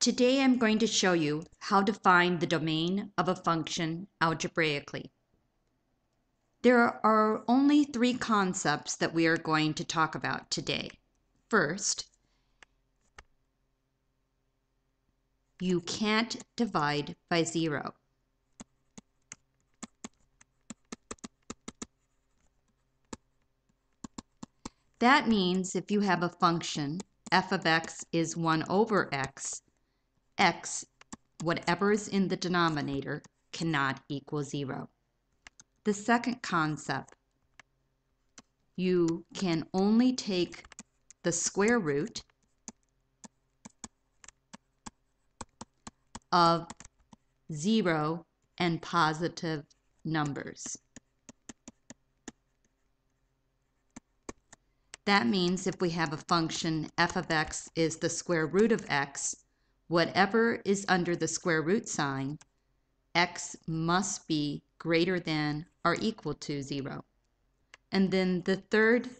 Today I'm going to show you how to find the domain of a function algebraically. There are only three concepts that we are going to talk about today. First, you can't divide by zero. That means if you have a function, f of x is 1 over x, whatever is in the denominator, cannot equal 0. The second concept, you can only take the square root of 0 and positive numbers. That means if we have a function f of x is the square root of x, whatever is under the square root sign, x must be greater than or equal to 0. And then the third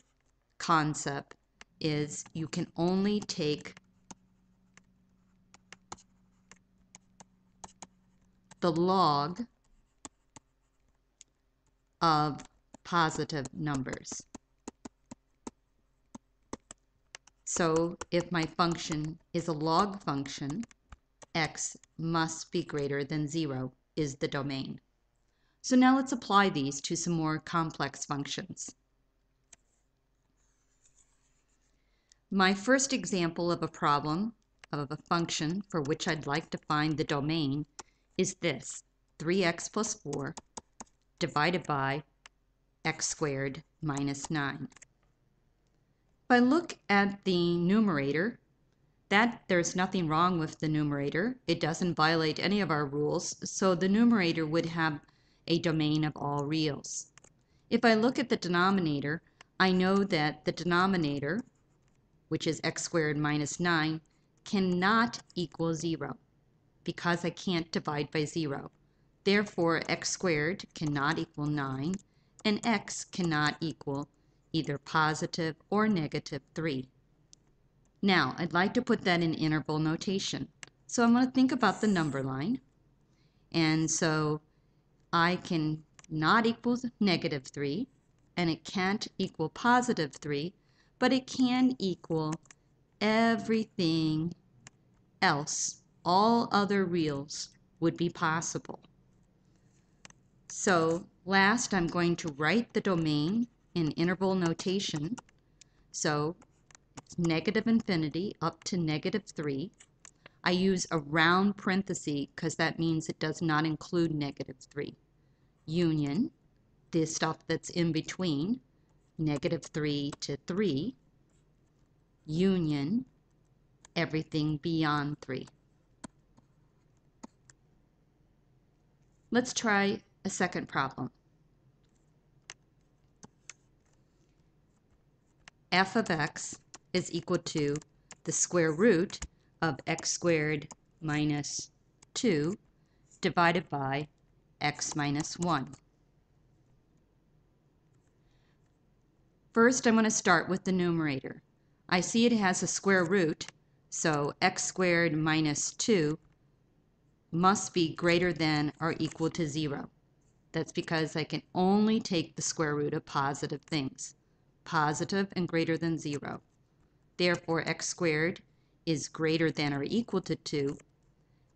concept is you can only take the log of positive numbers. So if my function is a log function, x must be greater than 0 is the domain. So now let's apply these to some more complex functions. My first example of a problem of a function for which I'd like to find the domain is this, 3x plus 4 divided by x squared minus 9. If I look at the numerator, there's nothing wrong with the numerator. It doesn't violate any of our rules, so the numerator would have a domain of all reals. If I look at the denominator, I know that the denominator, which is x squared minus 9, cannot equal 0 because I can't divide by 0. Therefore, x squared cannot equal 9, and x cannot equal either positive or negative 3. Now, I'd like to put that in interval notation. So I'm going to think about the number line. And so I can not equal negative 3, and it can't equal positive 3, but it can equal everything else. All other reals would be possible. So last, I'm going to write the domain in interval notation. So it's negative infinity up to negative 3. I use a round parenthesis because that means it does not include negative 3. Union, the stuff that's in between, negative 3 to 3. Union, everything beyond 3. Let's try a second problem. F of x is equal to the square root of x squared minus 2 divided by x minus 1. First, I'm going to start with the numerator. I see it has a square root, so x squared minus 2 must be greater than or equal to 0. That's because I can only take the square root of positive things, positive and greater than 0. Therefore, x squared is greater than or equal to 2.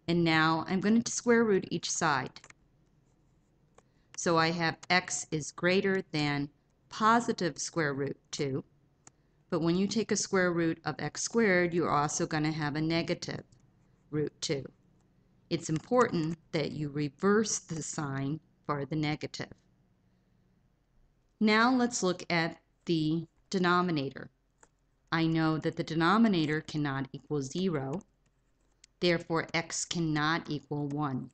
And now I'm going to square root each side. So I have x is greater than positive square root 2. But when you take a square root of x squared, you're also going to have a negative root 2. It's important that you reverse the sign for the negative. Now let's look at the denominator. I know that the denominator cannot equal 0. Therefore, x cannot equal 1.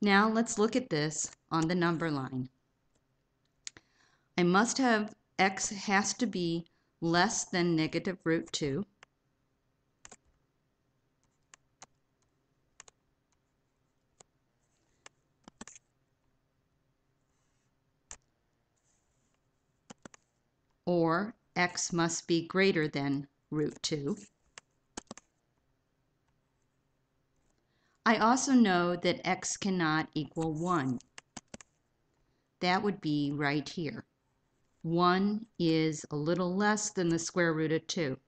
Now let's look at this on the number line. I must have x has to be less than negative root 2. Or x must be greater than root 2. I also know that x cannot equal 1. That would be right here. 1 is a little less than the square root of 2.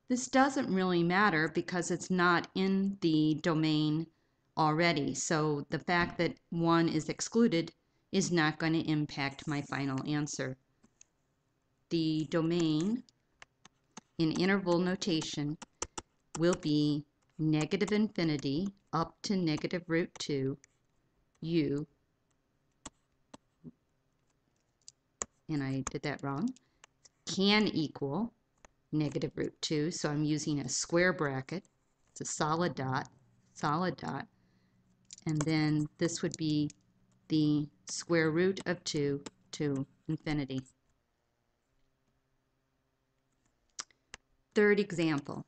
This doesn't really matter because it's not in the domain already. So the fact that 1 is excluded is not going to impact my final answer. The domain in interval notation will be negative infinity up to negative root 2 u, and I did that wrong, can equal negative root 2, so I'm using a square bracket. It's a solid dot, and then this would be the square root of 2 to infinity. Third example.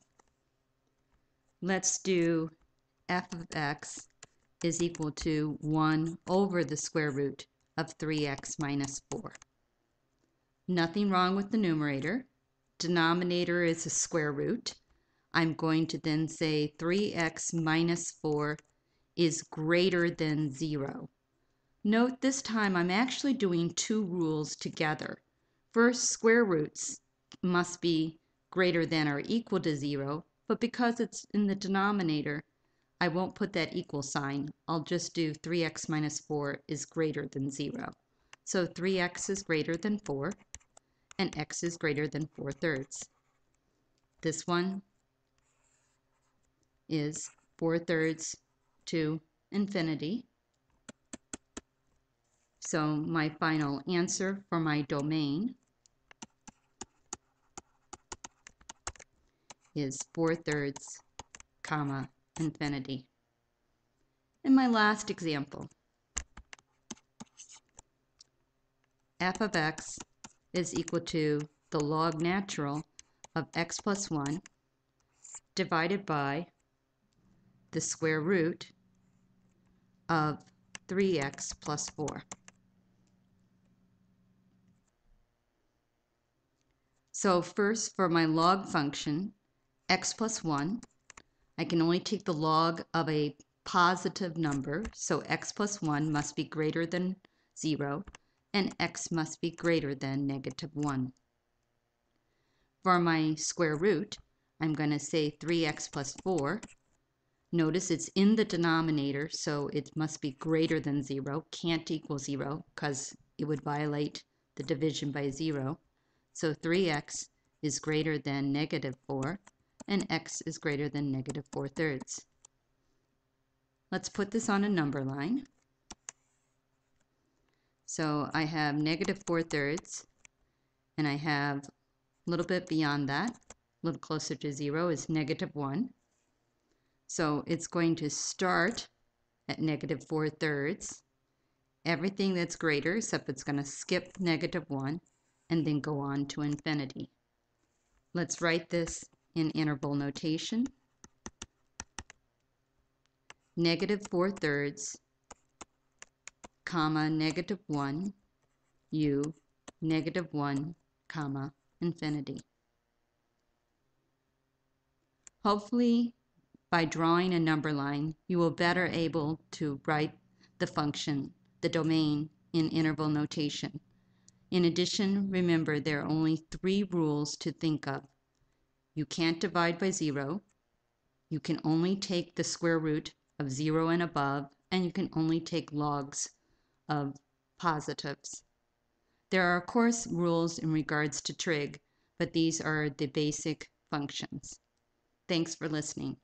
Let's do f of x is equal to 1 over the square root of 3x minus 4. Nothing wrong with the numerator. Denominator is a square root. I'm going to then say 3x minus 4 is greater than 0. Note this time I'm actually doing two rules together. First, square roots must be greater than or equal to 0, but because it's in the denominator, I won't put that equal sign. I'll just do 3x minus 4 is greater than 0. So 3x is greater than 4, and x is greater than 4/3. This one is 4/3 to infinity. So my final answer for my domain is 4/3, comma, infinity. And my last example, f of x is equal to the log natural of x plus 1 divided by the square root of 3x plus 4. So first, for my log function, x plus 1, I can only take the log of a positive number, so x plus 1 must be greater than 0, and x must be greater than negative 1. For my square root, I'm going to say 3x plus 4. Notice it's in the denominator, so it must be greater than 0. Can't equal 0 because it would violate the division by 0. So 3x is greater than negative 4, and x is greater than negative 4/3. Let's put this on a number line. So I have negative 4/3, and I have a little bit beyond that, a little closer to 0, is negative 1. So it's going to start at negative 4/3. Everything that's greater, except it's going to skip negative 1, and then go on to infinity. Let's write this in interval notation. Negative 4/3, comma, negative 1, u, negative 1, comma, infinity. Hopefully, by drawing a number line, you will better able to write the function, the domain, in interval notation. In addition, remember there are only 3 rules to think of. You can't divide by 0. You can only take the square root of 0 and above, and you can only take logs of positives. There are, of course, rules in regards to trig, but these are the basic functions. Thanks for listening.